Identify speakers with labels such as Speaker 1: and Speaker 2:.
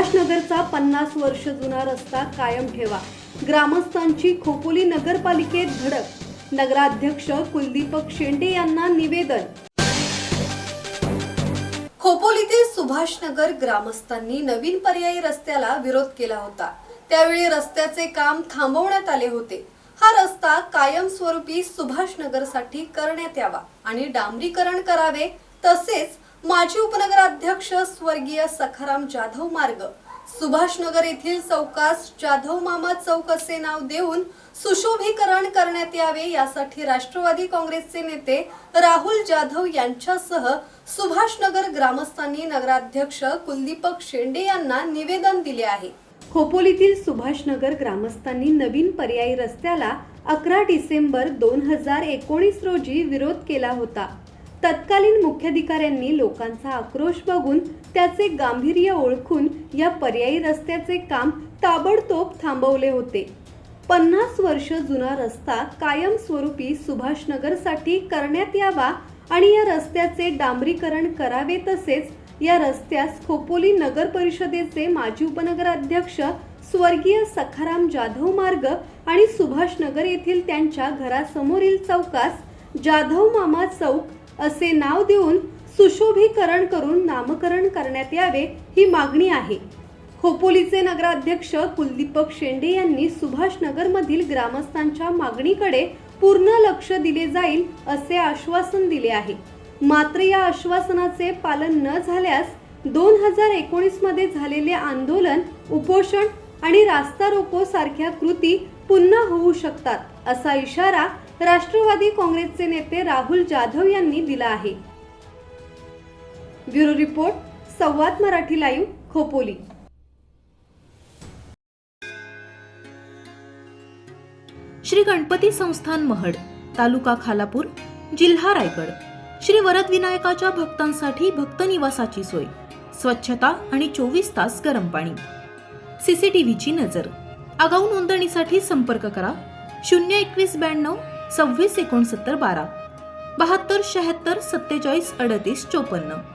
Speaker 1: सुभाषनगरचा 50 वर्ष जुना रस्ता कायम ठेवा. ग्रामस्थांची खोपोली नगरपालिकेत धडक. नगराध्यक्ष कुलदीपक शेंडे यांना निवेदन. खोपोलीतील सुभाषनगर ग्रामस्थांनी नवीन पर्यायी रस्त्याला विरोध केला होता. त्यावेळी रस्त्याचे काम थांबवण्यात आले होते. हा रस्ता कायमस्वरूपी सुभाषनगरसाठी करण्यात यावा आणि डांबरीकरण करावे. तसेच माजी उपनगराध्यक्ष स्वर्गीय सखाराम जाधव मार्ग सुभाषनगर येथील चौकास जाधव मामा चौक असे नाव देऊन सुशोभीकरण करण्यात यावे. यासाठी राष्ट्रवादी काँग्रेसचे नेते राहुल जाधव यांच्यासह सुभाषनगर ग्रामस्थांनी नगराध्यक्ष कुलदीपक शेंडे यांना निवेदन दिले आहे. खोपोलीतील सुभाषनगर ग्रामस्थांनी नवीन पर्यायी रस्त्याला 11 डिसेंबर 2019 रोजी विरोध केला होता. तत्कालीन मुख्याधिकाऱ्यांनी लोकांचा आक्रोश बघून त्याचे गांभीर्य ओळखून या पर्यायी रस्त्याचे काम ताबडतोब थांबवले होते. 50 वर्ष जुना रस्ता कायमस्वरूपी सुभाषनगरसाठी करण्यात यावा आणि या रस्त्याचे डांबरीकरण करावे. तसेच या रस्त्यास खोपोली नगर परिषदेचे माजी उपनगराध्यक्ष स्वर्गीय सखाराम जाधव मार्ग आणि सुभाषनगर येथील त्यांच्या घरासमोरील चौकास जाधव मामा चौक असे नाव देऊन सुशोभीकरण करून नामकरण करण्यात यावे ही मागणी आहे. खोपोलीचे नगराध्यक्ष कुलदीपक शेंडे यांनी सुभाषनगर मधील ग्रामस्थांच्या मागणीकडे पूर्ण लक्ष दिले जाईल असे आश्वासन दिले आहे. मात्र या आश्वासनाचे पालन न झाल्यास 2019 मध्ये झालेले आंदोलन, उपोषण आणि रास्ता रोको सारख्या कृती पुन्हा होऊ शकतात, असा इशारा राष्ट्रवादी काँग्रेसचे नेते राहुल जाधव यांनी दिला आहे. ब्युरो रिपोर्ट, संवाद मराठी लाईव्ह, खोपोली.
Speaker 2: श्री गणपती संस्थान महड, तालुका खालापूर, जिल्हा रायगड. श्री वरद विनायकाच्या भक्तांसाठी भक्त निवासाची सोय, स्वच्छता आणि 24 तास गरम पाणी. सीसीटीव्हीची नजर. आगाऊ नोंदणीसाठी संपर्क करा 021 92 26 69 12 72 76 47 38 54.